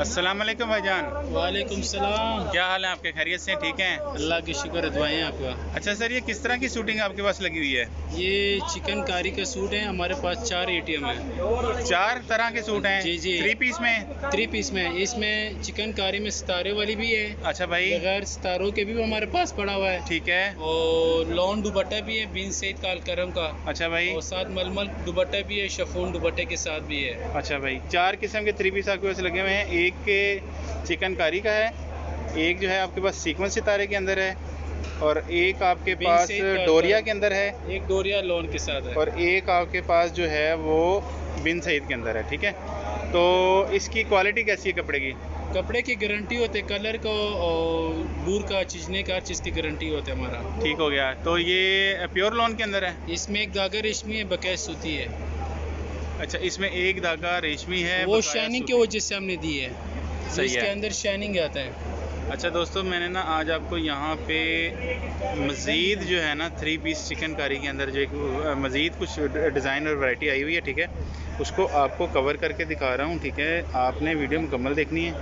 अस्सलाम वालेकुम भाईजान। वालेकुम सलाम। क्या हाल है आपके, खैरियत से ठीक हैं? अल्लाह की शुक्र दुआएं आपका। अच्छा सर, ये किस तरह की शूटिंग आपके पास लगी हुई है? ये चिकन कारी का सूट है, हमारे पास 4 एटीएम है। 4 तरह के सूट हैं? जी जी। 3 पीस में? 3 पीस में। इसमें चिकन कारी में सितारे वाली भी है, अच्छा भाई। बगैर सितारों के भी हमारे पास पड़ा हुआ है। ठीक है। और लॉन दुपट्टा भी है बिन सईद कालकरम का। अच्छा भाई। और साथ मलमल दुपट्टा भी है, शफून दुपट्टे के साथ भी है। अच्छा भाई, 4 किस्म के 3 पीस आपके पास लगे हुए हैं। एक के चिकन कारी का है, एक जो है आपके पास सीक्वेंस सितारे के अंदर है, और एक आपके पास डोरिया के अंदर है, एक डोरिया लोन के साथ है, और एक आपके पास जो है वो बिन सईद के अंदर है। ठीक है, तो इसकी क्वालिटी कैसी है कपड़े की? कपड़े की गारंटी होते, कलर को और बूर का चीजने का, हर चीज़ की गारंटी होती है हमारा। ठीक हो गया। तो ये प्योर लॉन के अंदर है? इसमें एक धागा रेशमी है, बकाया सूती है। अच्छा, इसमें एक धागा रेशमी है, वो शाइनिंग की वजह से हमने दी है। सही इसके है। अंदर शाइनिंग आता है। अच्छा दोस्तों, मैंने ना आज आपको यहाँ पे मज़ीद जो है ना 3 पीस चिकन कारी के अंदर जो एक मज़ीद कुछ डिज़ाइन और वैरायटी आई हुई है, ठीक है, उसको आपको कवर करके दिखा रहा हूँ। ठीक है, आपने वीडियो मुकम्मल देखनी है,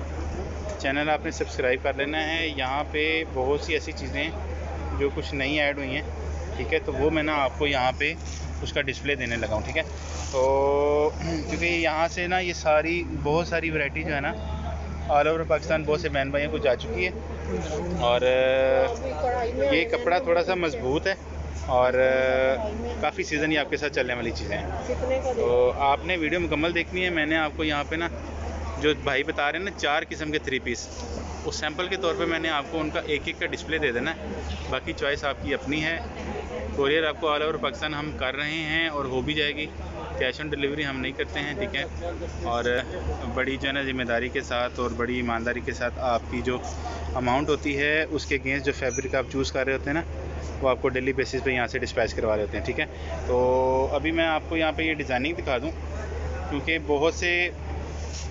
चैनल आपने सब्सक्राइब कर लेना है। यहाँ पे बहुत सी ऐसी चीज़ें हैं जो कुछ नई ऐड हुई हैं, ठीक है, तो वो मैं ना आपको यहाँ पे उसका डिस्प्ले देने लगा हूँ। ठीक है, तो क्योंकि यहाँ से ना ये सारी बहुत सारी वैरायटी जो है ना ऑल ओवर पाकिस्तान बहुत से बहन भाइयों को जा चुकी है, और ये कपड़ा थोड़ा सा मजबूत है, और काफ़ी सीज़न ही आपके साथ चलने वाली चीज़ें हैं। तो आपने वीडियो मुकम्मल देखनी है। मैंने आपको यहाँ पे ना जो भाई बता रहे हैं ना 4 किस्म के 3 पीस, उस सैंपल के तौर पे मैंने आपको उनका एक एक का डिस्प्ले दे देना है। बाकी चॉइस आपकी अपनी है। कोरियर आपको ऑल ओवर पाकिस्तान हम कर रहे हैं और हो भी जाएगी। कैश ऑन डिलीवरी हम नहीं करते हैं, ठीक है, और बड़ी जो है ना ज़िम्मेदारी के साथ और बड़ी ईमानदारी के साथ आपकी जो अमाउंट होती है उसके अगेंस्ट जो फैब्रिक आप चूज़ कर रहे होते हैं ना, वो आपको डेली बेसिस पे यहाँ से डिस्पैच करवा रहे होते हैं। ठीक है, तो अभी मैं आपको यहाँ पे ये डिज़ाइनिंग दिखा दूँ, क्योंकि बहुत से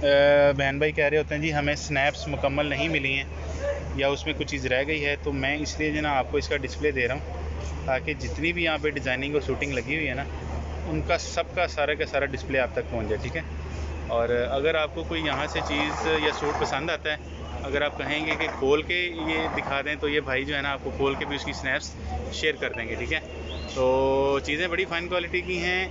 बहन भाई कह रहे होते हैं जी हमें स्नैप्स मुकम्मल नहीं मिली हैं या उसमें कुछ चीज़ रह गई है, तो मैं इसलिए जो ना आपको इसका डिस्प्ले दे रहा हूँ, ताकि जितनी भी यहाँ पे डिज़ाइनिंग और शूटिंग लगी हुई है ना, उनका सबका सारा का सारा डिस्प्ले आप तक पहुँच जाए। ठीक है, और अगर आपको कोई यहाँ से चीज़ या सूट पसंद आता है, अगर आप कहेंगे कि खोल के ये दिखा दें, तो ये भाई जो है ना आपको खोल के भी उसकी स्नैप्स शेयर कर देंगे। ठीक है, तो चीज़ें बड़ी फ़ाइन क्वालिटी की हैं।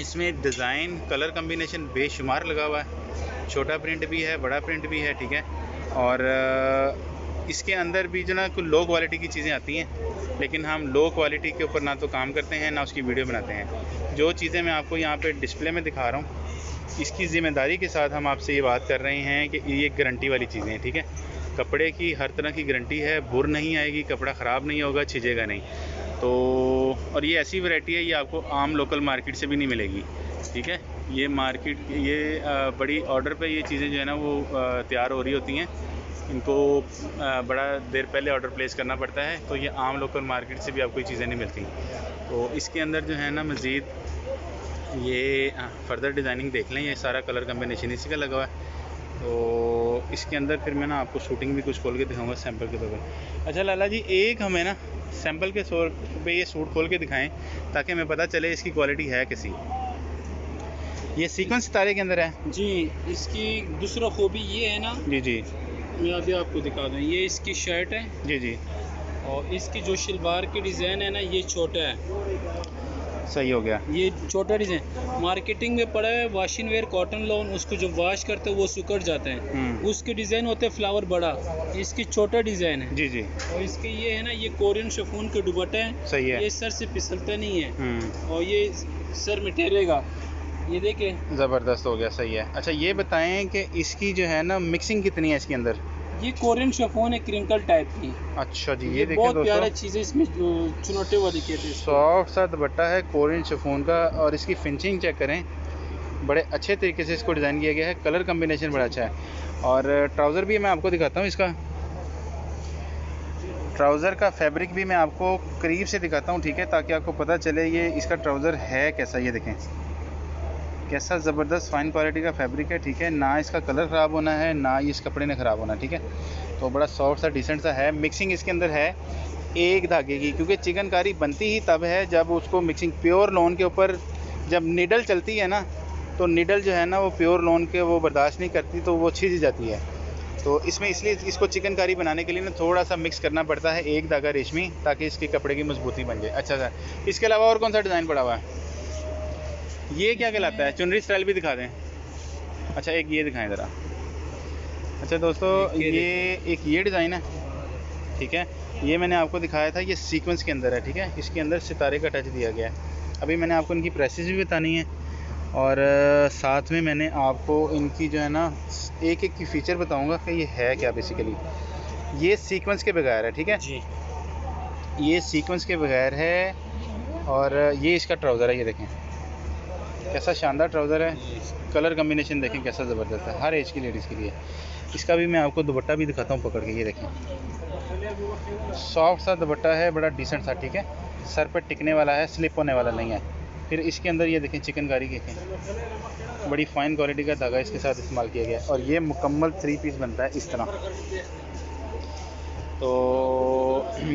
इसमें डिज़ाइन कलर कम्बिनेशन बेशुमार लगा हुआ है, छोटा प्रिंट भी है, बड़ा प्रिंट भी है। ठीक है, और इसके अंदर भी जो ना कुछ लो क्वालिटी की चीज़ें आती हैं, लेकिन हम लो क्वालिटी के ऊपर ना तो काम करते हैं ना उसकी वीडियो बनाते हैं। जो चीज़ें मैं आपको यहाँ पे डिस्प्ले में दिखा रहा हूँ, इसकी ज़िम्मेदारी के साथ हम आपसे ये बात कर रहे हैं कि ये गारंटी वाली चीज़ें हैं। ठीक है, कपड़े की हर तरह की गारंटी है, बुर नहीं आएगी, कपड़ा ख़राब नहीं होगा, छिजेगा नहीं। तो और ये ऐसी वैरायटी है, ये आपको आम लोकल मार्केट से भी नहीं मिलेगी। ठीक है, ये मार्केट ये बड़ी ऑर्डर पे ये चीज़ें जो है ना वो तैयार हो रही होती हैं, इनको बड़ा देर पहले ऑर्डर प्लेस करना पड़ता है, तो ये आम लोकल मार्केट से भी आपको ये चीज़ें नहीं मिलती। तो इसके अंदर जो है ना मज़ीद ये फर्दर डिज़ाइनिंग देख लें, ये सारा कलर कम्बिनेशन इसी का लगा हुआ है। तो इसके अंदर फिर मैं ना आपको शूटिंग भी कुछ खोल के दिखाऊंगा सैंपल के तौर पर। अच्छा लाला जी, एक हमें ना सैंपल के तौर पे ये सूट खोल के दिखाएं, ताकि हमें पता चले इसकी क्वालिटी है कैसी। ये सीक्वेंस सितारे के अंदर है जी। इसकी दूसरा खूबी ये है ना, जी जी, मैं अभी आपको दिखा दूँ। ये इसकी शर्ट है जी जी, और इसकी जो शलवार की डिज़ाइन है ना, ये छोटा है। सही हो गया। ये छोटा डिज़ाइन मार्केटिंग में पड़ा है, वॉशिंग वेयर कॉटन लॉन, उसको जब वॉश करते हैं वो सुकड़ जाते हैं, उसके डिज़ाइन होते हैं फ्लावर बड़ा, इसकी छोटा डिज़ाइन है। जी जी, और इसके ये है ना, ये कोरियन शिफॉन के दुपट्टे हैं। सही है। ये सर से फिसलता नहीं है और ये सर में ठहरेगा, ये देखें, ज़बरदस्त हो गया, सही है। अच्छा ये बताएं कि इसकी जो है ना मिक्सिंग कितनी है इसके अंदर? ये कोरियन शिफॉन है, क्रिंकल टाइप की। अच्छा जी, ये देखें बहुत दोस्तों, प्यारा चीज़ है, इसमें चुनौटे वाली कहते हैं। सॉफ्ट सा दुपट्टा है कोरियन शिफॉन का, और इसकी फिनिशिंग चेक करें, बड़े अच्छे तरीके से इसको डिज़ाइन किया गया है, कलर कम्बिनेशन बड़ा अच्छा है। और ट्राउज़र भी मैं आपको दिखाता हूँ, इसका ट्राउज़र का फैब्रिक भी मैं आपको करीब से दिखाता हूँ, ठीक है, ताकि आपको पता चले ये इसका ट्राउज़र है कैसा। ये देखें कैसा ज़बरदस्त फ़ाइन क्वालिटी का फैब्रिक है। ठीक है, ना इसका कलर ख़राब होना है, ना इस कपड़े ने ख़राब होना। ठीक है, तो बड़ा सॉफ्ट सा डिसेंट सा है। मिक्सिंग इसके अंदर है एक धागे की, क्योंकि चिकन कारी बनती ही तब है जब उसको मिक्सिंग प्योर लॉन के ऊपर जब नीडल चलती है ना, तो निडल जो है ना वो प्योर लॉन के वो बर्दाश्त नहीं करती, तो वो छिज जाती है। तो इसमें इसलिए इसको चिकनकारी बनाने के लिए ना थोड़ा सा मिक्स करना पड़ता है एक धागा रेशमी, ताकि इसके कपड़े की मजबूती बन जाए। अच्छा सर, इसके अलावा और कौन सा डिज़ाइन पड़ा हुआ है? ये क्या कहलाता है? चुनरी स्टाइल भी दिखा दें। अच्छा, एक ये दिखाएं ज़रा। अच्छा दोस्तों, ये एक ये डिज़ाइन है, ठीक है। ये मैंने आपको दिखाया था, ये सीक्वेंस के अंदर है, ठीक है। इसके अंदर सितारे का टच दिया गया है। अभी मैंने आपको इनकी प्राइसेस भी बतानी है, और साथ में मैंने आपको इनकी जो है ना एक एक की फ़ीचर बताऊंगा कि ये है क्या बेसिकली। ये सीक्वेंस के बगैर है, ठीक है जी। ये सीक्वेंस के बगैर है, और ये इसका ट्राउज़र है। ये देखें कैसा शानदार ट्राउज़र है, कलर कम्बिनेशन देखें कैसा ज़बरदस्त है, हर एज की लेडीज़ के लिए। इसका भी मैं आपको दुपट्टा भी दिखाता हूँ पकड़ के। ये देखें, सॉफ्ट सा दुपट्टा है, बड़ा डिसेंट सा, ठीक है। सर पर टिकने वाला है, स्लिप होने वाला नहीं है। फिर इसके अंदर ये देखें चिकनकारी देखें, बड़ी फाइन क्वालिटी का धागा इसके साथ इस्तेमाल किया गया है, और ये मुकम्मल 3 पीस बनता है इस तरह। तो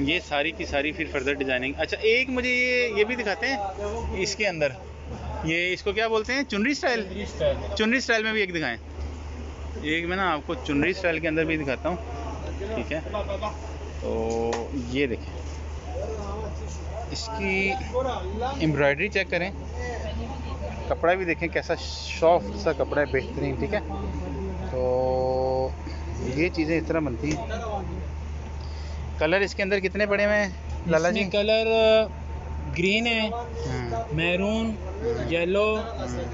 ये सारी की सारी फिर फर्दर डिज़ाइनिंग। अच्छा, एक मुझे ये भी दिखाते हैं इसके अंदर, ये इसको क्या बोलते हैं? चुनरी स्टाइल। चुनरी स्टाइल में भी एक दिखाएं। एक मैं ना आपको चुनरी स्टाइल के अंदर भी दिखाता हूँ, ठीक है। तो ये देखें, इसकी एम्ब्रॉयडरी चेक करें, कपड़ा भी देखें कैसा सॉफ्ट सा कपड़ा है, बेहतरीन, ठीक है। तो ये चीज़ें इस तरह बनती हैं। कलर इसके अंदर कितने पड़े हुए हैं लाला जी? कलर ग्रीन है, मैरून, येलो,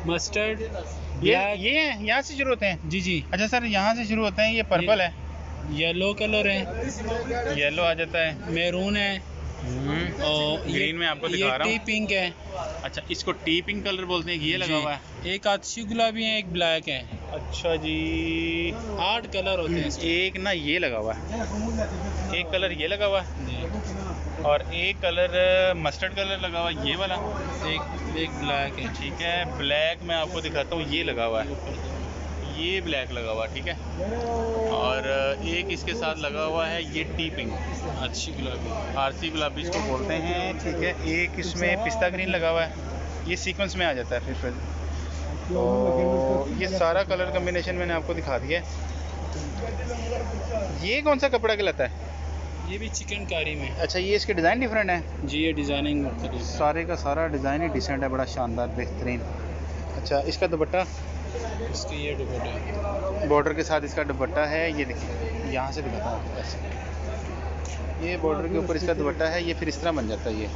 मस्टर्ड, ये यहाँ से शुरू होते हैं? जी जी। अच्छा सर, यहाँ से शुरू होते हैं। ये पर्पल है, येलो कलर है, येलो आ जाता है, मैरून है, और ग्रीन में आपको दिखा रहा हूँ। टी पिंक है। अच्छा, इसको टी पिंक कलर बोलते हैं। ये लगा हुआ है, एक आतिशी गुलाबी है, एक ब्लैक है। अच्छा जी, 8 कलर होते हैं। एक ना ये लगा हुआ है, एक कलर ये लगा हुआ है, और एक कलर मस्टर्ड कलर लगा हुआ है, ये वाला। एक ब्लैक है, ठीक है। ब्लैक मैं आपको दिखाता हूँ, ये लगा हुआ है, ये ब्लैक लगा हुआ, ठीक है। और एक इसके साथ लगा हुआ है ये टी पिंक, अच्छी गुलाबी, आरसी गुलाबी इसको बोलते हैं, ठीक है। एक इसमें पिस्ता ग्रीन लगा हुआ है, ये सीक्वेंस में आ जाता है फिर। तो ये सारा कलर कम्बिनेशन मैंने आपको दिखा दिया है। ये कौन सा कपड़ा कहलाता है? ये भी चिकनकारी में। अच्छा, ये इसके डिज़ाइन डिफरेंट है जी, ये डिज़ाइनिंग मुख्तलिफ, सारे का सारा डिज़ाइन ही डिसेंट है, बड़ा शानदार बेहतरीन। अच्छा, इसका दुपट्टा, इसके ये दुपट्टा बॉर्डर के साथ इसका दुपट्टा है। ये देखिए, यहाँ से दिखाता हूँ आपको ऐसे, ये बॉर्डर के ऊपर इसका दुपट्टा है, ये फिर इस तरह बन जाता है। ये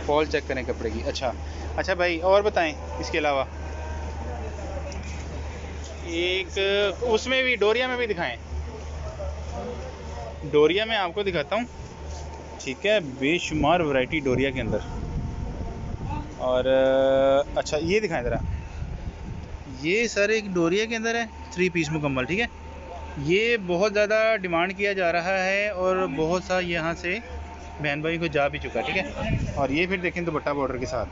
फॉल चेक करें कपड़े की। अच्छा भाई, और बताएं इसके अलावा। एक उसमें भी डोरिया में भी दिखाएं। डोरिया में आपको दिखाता हूँ, ठीक है। बेशुमार वैरायटी डोरिया के अंदर। और अच्छा, ये दिखाएं ज़रा। ये सर एक डोरिया के अंदर है, 3 पीस मुकम्मल, ठीक है। ये बहुत ज़्यादा डिमांड किया जा रहा है, और बहुत सा यहाँ से बहन भाई को जा भी चुका, ठीक है। और ये फिर देखें दुपट्टा बॉर्डर के साथ,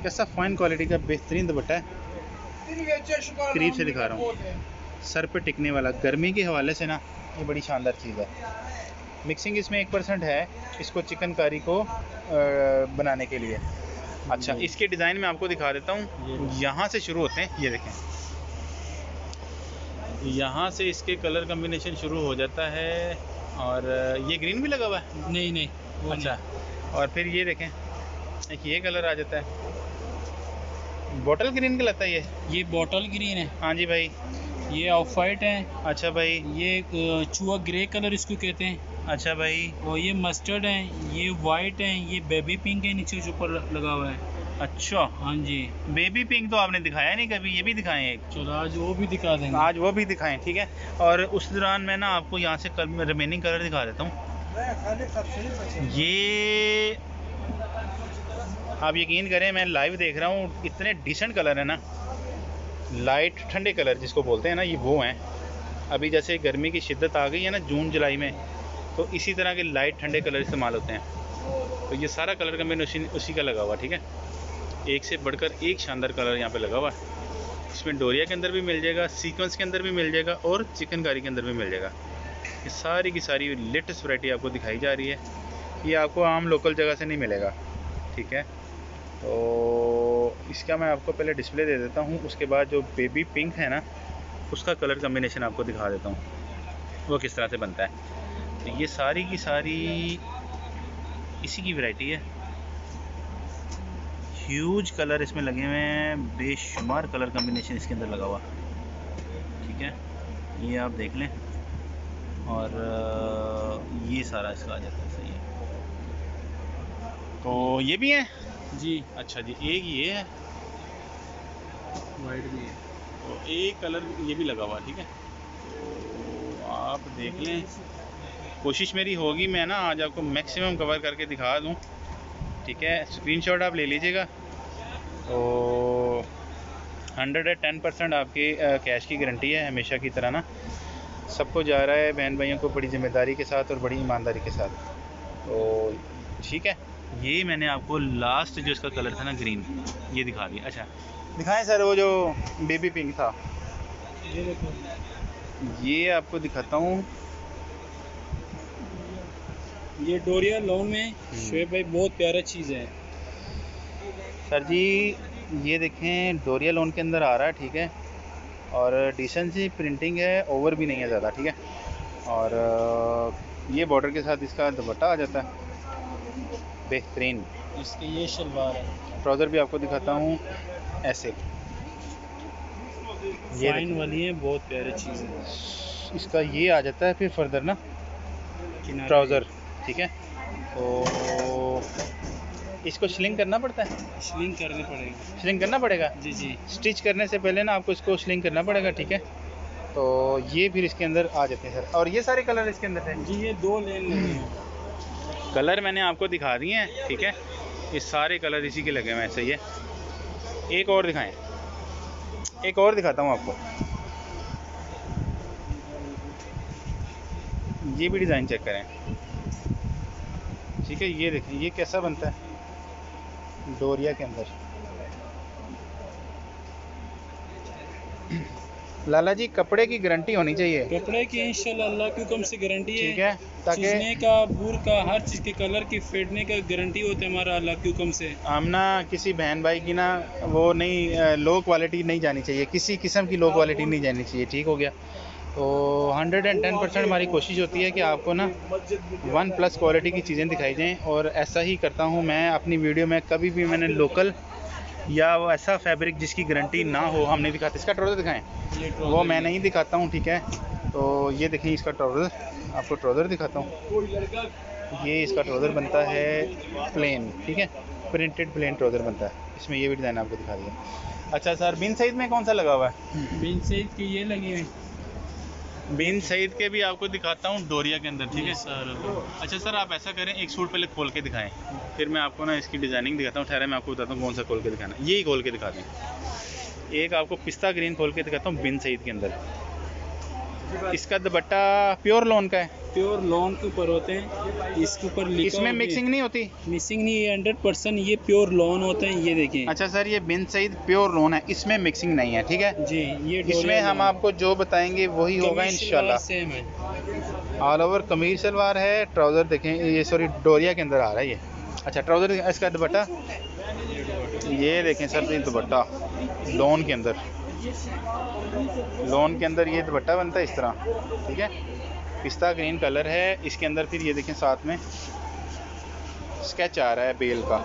कैसा फाइन क्वालिटी का बेहतरीन दुपट्टा है। करीब से दिखा रहा हूँ, सर पे टिकने वाला, गर्मी के हवाले से ना ये बड़ी शानदार चीज़ है। मिक्सिंग इसमें 1% है, इसको चिकनकारी को बनाने के लिए। अच्छा, इसके डिज़ाइन में आपको दिखा देता हूँ। यहाँ से शुरू होते हैं, ये देखें, यहाँ से इसके कलर कम्बिनेशन शुरू हो जाता है। और ये ग्रीन भी लगा हुआ है? नहीं अच्छा, और फिर ये देखें, एक ये कलर आ जाता है, बॉटल ग्रीन कहलाता है ये बॉटल ग्रीन है। हाँ जी भाई। ये ऑफ वाइट है। अच्छा भाई। ये चूहा ग्रे कलर इसको कहते हैं। अच्छा भाई। और ये मस्टर्ड है, ये वाइट है, ये बेबी पिंक है, नीचे जो ऊपर लगा हुआ है। अच्छा, हाँ जी। बेबी पिंक तो आपने दिखाया नहीं कभी, ये भी दिखाएं एक। चलो आज वो भी दिखा देंगे। आज वो भी दिखाएं, ठीक है। और उस दौरान मैं ना आपको यहाँ से रिमेनिंग कलर दिखा देता हूँ। ये आप यकीन करें, मैं लाइव देख रहा हूँ, इतने डिसेंट कलर है ना, लाइट ठंडे कलर जिसको बोलते हैं ना, ये वो हैं। अभी जैसे गर्मी की शिद्दत आ गई है ना जून जुलाई में, तो इसी तरह के लाइट ठंडे कलर इस्तेमाल होते हैं। तो ये सारा कलर कम्बिनेशन उसी का लगा हुआ, ठीक है। एक से बढ़कर एक शानदार कलर यहाँ पे लगा हुआ है। इसमें डोरिया के अंदर भी मिल जाएगा, सीक्वेंस के अंदर भी मिल जाएगा, और चिकनकारी के अंदर भी मिल जाएगा। ये सारी की सारी लेटेस्ट वैरायटी आपको दिखाई जा रही है। ये आपको आम लोकल जगह से नहीं मिलेगा, ठीक है। तो इसका मैं आपको पहले डिस्प्ले दे देता हूँ, उसके बाद जो बेबी पिंक है ना उसका कलर कम्बिनेशन आपको दिखा देता हूँ वो किस तरह से बनता है। तो ये सारी की सारी इसी की वैरायटी है। ह्यूज कलर इसमें लगे हुए हैं, बेशुमार कलर कम्बिनेशन इसके अंदर लगा हुआ, ठीक है, ये आप देख लें। और ये सारा इसका आ जाता है, सही है। तो ये भी है जी। अच्छा जी, एक ये है, वाइट भी है, तो एक कलर ये भी लगा हुआ, ठीक है। तो आप देख लें, कोशिश मेरी होगी मैं ना आज आपको मैक्सिमम कवर करके दिखा दूं, ठीक है। स्क्रीनशॉट आप ले लीजिएगा। तो 110% आपकी कैश की गारंटी है, हमेशा की तरह ना सबको जा रहा है बहन भाइयों को बड़ी ज़िम्मेदारी के साथ और बड़ी ईमानदारी के साथ। तो ठीक है, ये मैंने आपको लास्ट जो इसका कलर था ना ग्रीन, ये दिखा दिया। अच्छा दिखाएं सर वो जो बेबी पिंक था, ये देखो, ये आपको दिखाता हूँ। ये डोरिया लॉन में शोएब भाई बहुत प्यारा चीज़ है सर जी, ये देखें डोरिया लोन के अंदर आ रहा है, ठीक है, और डिसेंट सी प्रिंटिंग है, ओवर भी नहीं है ज़्यादा, ठीक है। और ये बॉर्डर के साथ इसका दुपट्टा आ जाता है, बेहतरीन। इसके ये शलवार है, ट्राउज़र भी आपको दिखाता हूँ ऐसे, ये फाइन वाली है, बहुत प्यारी चीज़ है। इसका ये आ जाता है फिर फर्दर ना किनारे ट्राउज़र, ठीक है। तो इसको श्लिंग करना पड़ता है, श्लिंग करने पड़ेगा। श्लिंग करना पड़ेगा जी जी। स्टिच करने से पहले ना आपको इसको श्लिंग करना पड़ेगा, ठीक है। तो ये फिर इसके अंदर आ जाते हैं सर। और ये सारे कलर इसके अंदर हैं जी, ये 2 लेन लगे हैं। कलर मैंने आपको दिखा दिए हैं, ठीक है। ये सारे कलर इसी के लगे हुए हैं, सही है। एक और दिखाएं, एक और दिखाता हूँ आपको, ये भी डिज़ाइन चेक करें, ठीक है। ये देखें ये कैसा बनता है डोरिया के अंदर। लाला जी कपड़े की गारंटी होनी चाहिए, कपड़े की इंशाल्लाह अल्लाह के हुक्म से गारंटी है, ठीक है, ताकि चीज़ने का, बूर का, हर चीज़ के कलर की फेडने का गारंटी होता है हमारा अल्लाह के हुक्म से। हम ना किसी बहन भाई की ना वो नहीं लो क्वालिटी नहीं जानी चाहिए, किसी किस्म की लो क्वालिटी नहीं जानी चाहिए, ठीक हो गया। तो 110% हमारी कोशिश होती है कि आपको ना 1+ क्वालिटी की चीज़ें दिखाई जाएँ। और ऐसा ही करता हूँ मैं अपनी वीडियो में, कभी भी मैंने लोकल या वो ऐसा फैब्रिक जिसकी गारंटी ना हो हम नहीं दिखाते। इसका ट्राउज़र दिखाएं, वो मैं नहीं दिखाता हूँ, ठीक है। तो ये देखिए इसका ट्राउज़र, आपको ट्राउज़र दिखाता हूँ। ये इसका ट्राउज़र बनता है प्लेन, ठीक है, प्रिंटेड प्लेन ट्राउज़र बनता है। इसमें ये भी डिज़ाइन आपको दिखा दिया। अच्छा सर, बिन सईद में कौन सा लगा हुआ है? बिन सईद की ये लगी है, बिन सईद के भी आपको दिखाता हूँ डोरिया के अंदर, ठीक है सर। अच्छा सर, आप ऐसा करें एक सूट पहले खोल के दिखाएं, फिर मैं आपको ना इसकी डिज़ाइनिंग दिखाता हूँ। ठहरे मैं आपको बताता हूँ कौन सा खोल के दिखाना, यही खोल के दिखा दें। एक आपको पिस्ता ग्रीन खोल के दिखाता हूँ बिन सईद के अंदर। इसका दुपट्टा प्योर लॉन का है, प्योर लॉन के ऊपर होते हैं, इसके ऊपर लिखा इसमें मिक्सिंग नहीं होती, मिक्सिंग नहीं है, 100% ये प्योर लॉन होते हैं। ये देखें। अच्छा सर, ये बिन सईद प्योर लॉन है, इसमें मिक्सिंग नहीं है, ठीक है जी। ये इसमें हम आपको जो बताएंगे वही होगा इंशाल्लाह। सेम है, ऑल ओवर कमीज सलवार है। ट्राउज़र देखें, ये सॉरी डोरिया के अंदर आ रहा है ये। अच्छा ट्राउज़र, इसका दुपट्टा ये देखें सर, ये दुपट्टा लॉन के अंदर, लॉन के अंदर ये दुपट्टा बनता है इस तरह, ठीक है। पिस्ता ग्रीन कलर है इसके अंदर। फिर ये देखें साथ में स्केच आ रहा है बेल का।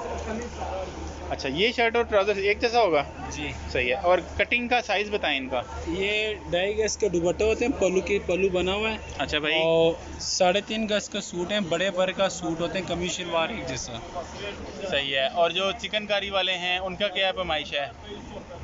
अच्छा, ये शर्ट और ट्राउज़र एक जैसा होगा जी, सही है। और कटिंग का साइज़ बताएं इनका। ये 2.5 गज के दुपट्टे होते हैं, पल्लू बना हुआ है। अच्छा भाई, और 3.5 गज का सूट है, बड़े भर का सूट होते हैं, कमीज शलवार एक जैसा। सही है। और जो चिकनकारी वाले हैं उनका क्या पैमाइश है?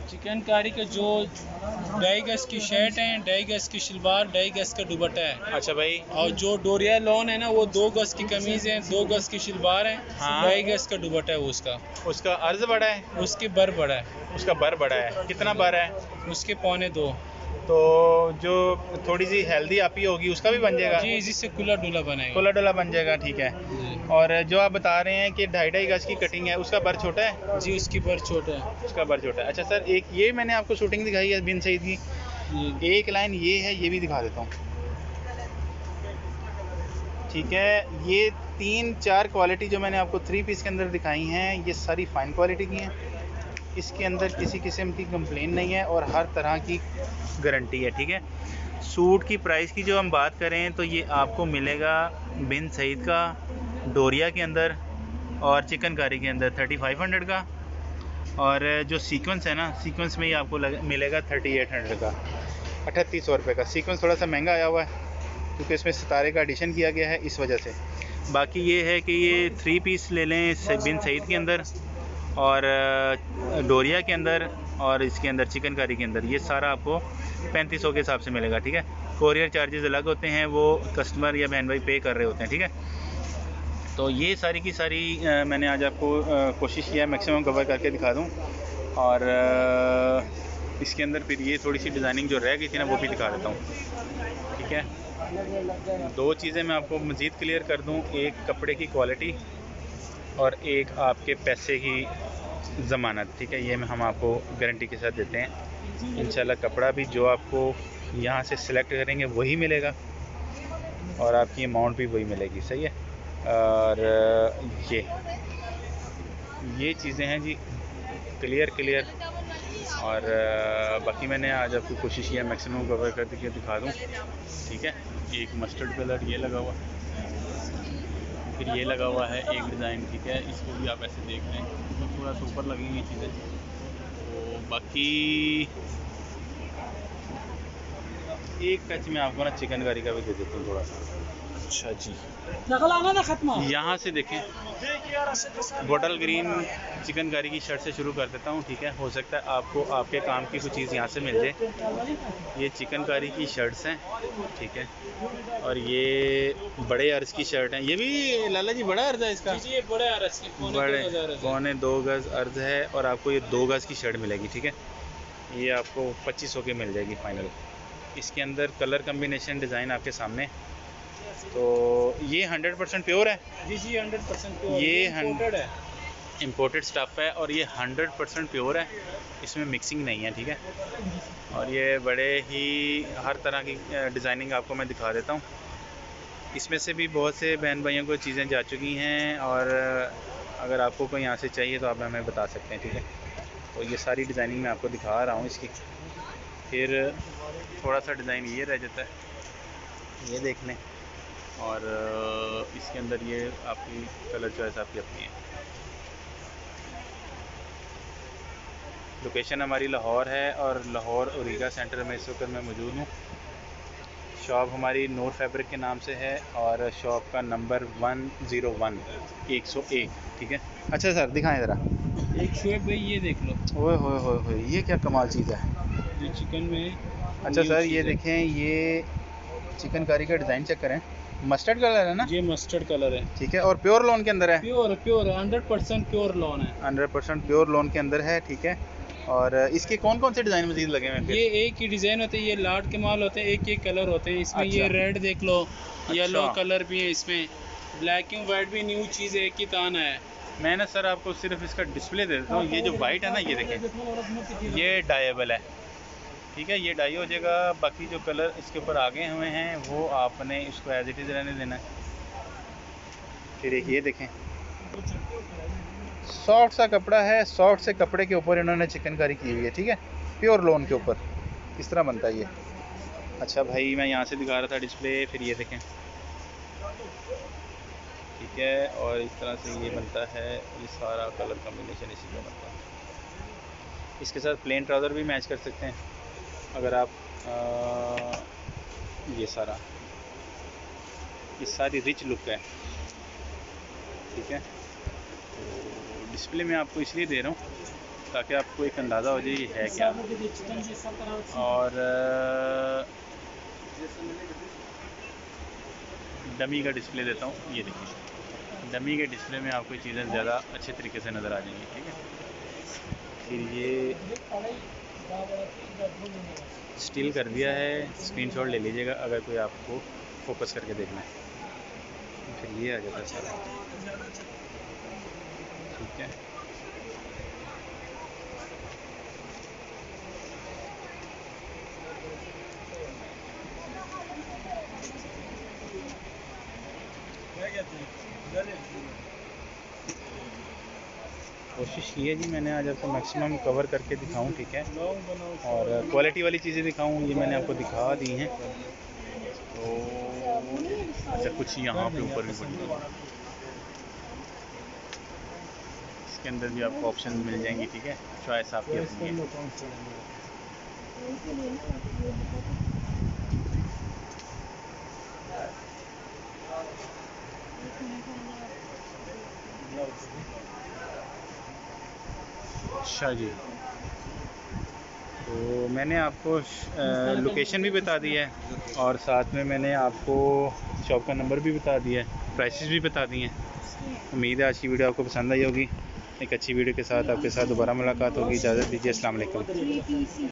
चिकनकारी का जो 2.5 गज की शर्ट है, 2.5 गज की शलवार, 2.5 गज का दुपट्टा है। अच्छा भाई, और जो डोरिया लॉन है ना, वो 2 गज की कमीज है, 2 गज की शलवार है, हाँ। 2.5 गज का दुपट्टा है उसका। उसका अर्ज बड़ा है, उसकी बर बड़ा है, उसका बर बड़ा है। कितना बर है? उसके 1.25। तो जो थोड़ी सी हेल्दी आपी होगी उसका भी बन जाएगा जी, जिससे खुला डुला बनेगा। खुला डुला बन जाएगा, ठीक है। जी। और जो आप बता रहे हैं कि 2.5 गज की कटिंग है, उसका बर छोटा है? जी, उसकी बर छोटा है। उसका बर छोटा है। अच्छा सर, एक ये मैंने आपको शूटिंग दिखाई है बिन सईद की, जी। एक लाइन ये है, ये भी दिखा देता हूँ, ठीक है। ये 3-4 क्वालिटी जो मैंने आपको 3 पीस के अंदर दिखाई हैं, ये सारी फाइन क्वालिटी की हैं। इसके अंदर किसी किस्म की कंप्लेन नहीं है और हर तरह की गारंटी है, ठीक है। सूट की प्राइस की जो हम बात करें तो ये आपको मिलेगा बिन सईद का डोरिया के अंदर और चिकनकारी के अंदर 3500 का, और जो सीक्वेंस है ना, सीक्वेंस में ही आपको मिलेगा 3800 का, 3800 रुपये का। सीक्वेंस थोड़ा सा महंगा आया हुआ है क्योंकि इसमें सितारे का एडिशन किया गया है, इस वजह से। बाकी ये है कि ये 3 पीस ले लें बिन सईद के अंदर और डोरिया के अंदर और इसके अंदर चिकनकारी के अंदर, ये सारा आपको 3500 के हिसाब से मिलेगा, ठीक है। कोरियर चार्जेस अलग होते हैं, वो कस्टमर या बहन भाई पे कर रहे होते हैं, ठीक है। तो ये सारी की सारी मैंने आज आपको कोशिश किया मैक्सिमम कवर करके दिखा दूं, और इसके अंदर फिर ये थोड़ी सी डिज़ाइनिंग जो रह गई थी ना वो भी दिखा देता हूँ, ठीक है। दो चीज़ें मैं आपको मज़ीद क्लियर कर दूं, एक कपड़े की क्वालिटी और एक आपके पैसे की ज़मानत, ठीक है। ये हम आपको गारंटी के साथ देते हैं इंशाल्लाह। कपड़ा भी जो आपको यहाँ से सिलेक्ट करेंगे वही मिलेगा और आपकी अमाउंट भी वही मिलेगी, सही है। और ये चीज़ें हैं जी क्लियर। और बाकी मैंने आज आपको कोशिश किया मैक्सिमम कवर करके दिखा दूँ, ठीक है। एक मस्टर्ड कलर ये लगा हुआ, फिर ये लगा हुआ है एक डिज़ाइन, ठीक है। इसको भी आप ऐसे देख लें तो थोड़ा सा ऊपर लगेंगी चीज़ें। तो बाकी एक टच में आपको ना चिकनकारी का भी दे देता हूँ थोड़ा सा। अच्छा जी, यहाँ से देखें, बॉटल ग्रीन चिकनकारी की शर्ट से शुरू कर देता हूँ, ठीक है। हो सकता है आपको आपके काम की कुछ चीज़ यहाँ से मिल जाए। ये चिकनकारी की शर्ट्स हैं, ठीक है, और ये बड़े अर्ज की शर्ट है। ये भी लाला जी बड़ा अर्ज है इसका? जी ये बड़े अर्ज की, पौने 2 गज़ अर्ज है और आपको ये 2 गज़ की शर्ट मिलेगी, ठीक है। ये आपको 2500 की मिल जाएगी फाइनल। इसके अंदर कलर कम्बिनेशन डिज़ाइन आपके सामने। तो ये 100% प्योर है जी 100% प्योर। ये इंपोर्टेड है, इम्पोर्टेड स्टफ़ है और ये 100% प्योर है, इसमें मिक्सिंग नहीं है, ठीक है। और ये बड़े ही हर तरह की डिज़ाइनिंग आपको मैं दिखा देता हूँ। इसमें से भी बहुत से बहन भाइयों को चीज़ें जा चुकी हैं और अगर आपको कोई यहाँ से चाहिए तो आप हमें बता सकते हैं, ठीक है। तो ये सारी डिज़ाइनिंग मैं आपको दिखा रहा हूँ इसकी। फिर थोड़ा सा डिज़ाइन ये रह जाता है, ये देख लें। और इसके अंदर ये आपकी कलर चॉइस आपकी अपनी है। लोकेशन हमारी लाहौर है और लाहौर ओरिगा सेंटर में इस वक्त मैं मौजूद हूँ। शॉप हमारी नूर फैब्रिक के नाम से है और शॉप का नंबर 101, ठीक है। अच्छा सर दिखाएं ज़रा। एक शेप भाई ये देख लो। ओए होए ये क्या कमाल चीज़ है ये चिकन में। अच्छा सर ये देखें, ये चिकनकारी का डिज़ाइन चेक करें। मस्टर्ड कलर है ना? ये मस्टर्ड कलर है, ठीक है। और प्योर लोन के अंदर है? प्योर 100% प्योर लोन है, 100% प्योर लोन के अंदर है, ठीक है। और इसके कौन कौन से डिज़ाइन मजीद लगे हुए हैं? ये एक ही डिज़ाइन होते हैं, ये लाट के माल होते हैं, एक एक कलर होते हैं इसमें। अच्छा। ये रेड देख लो, येलो अच्छा। कलर भी है इसमें, ब्लैक एंड वाइट भी न्यू चीज़ है, एक ही तान है। मैं ना सर आपको सिर्फ इसका डिस्प्ले दे देता हूँ। ये जो वाइट है ना, ये देखें, ये डाइएबल है, ठीक है। ये डाई हो जाएगा। बाकी जो कलर इसके ऊपर आगे हुए हैं वो आपने इसको एज इट इज़ रहने देना है। फिर एक ये देखें, सॉफ्ट सा कपड़ा है, सॉफ्ट से कपड़े के ऊपर इन्होंने चिकनकारी की हुई है, ठीक है, प्योर लोन के ऊपर। किस तरह बनता है ये? अच्छा भाई मैं यहाँ से दिखा रहा था डिस्प्ले। फिर ये देखें, ठीक है। और इस तरह से ये बनता है, ये सारा कलर कॉम्बिनेशन इसी का बनता है। इसके साथ प्लेन ट्राउज़र भी मैच कर सकते हैं अगर आप ये सारी रिच लुक है, ठीक है। तो डिस्प्ले में आपको इसलिए दे रहा हूँ ताकि आपको एक अंदाज़ा हो जाए ये है क्या। और डमी का डिस्प्ले देता हूँ, ये देखिए। डमी के डिस्प्ले में आपको चीज़ें ज़्यादा अच्छे तरीके से नज़र आ जाएंगी, ठीक है। फिर ये स्टिल कर दिया है, स्क्रीनशॉट ले लीजिएगा अगर कोई आपको फोकस करके देखना है। फिर ये आ जाता है सारा, ठीक है। तो कोशिश की है जी मैंने आज आपको मैक्सिमम कवर करके दिखाऊं, ठीक है, और क्वालिटी वाली चीज़ें दिखाऊं, ये मैंने आपको दिखा दी हैं। तो अच्छा कुछ यहाँ पे ऊपर भी बनी हुई है, इसके अंदर भी आपको ऑप्शन मिल जाएंगी, ठीक है, चॉइस आपकी अपनी है। अच्छा जी, तो मैंने आपको लोकेशन भी बता दी है और साथ में मैंने आपको शॉप का नंबर भी बता दिया है, प्राइसेस भी बता दी हैं। उम्मीद है आज की वीडियो आपको पसंद आई होगी। एक अच्छी वीडियो के साथ आपके साथ दोबारा मुलाकात होगी। इजाज़त दीजिए, अस्सलाम वालेकुम।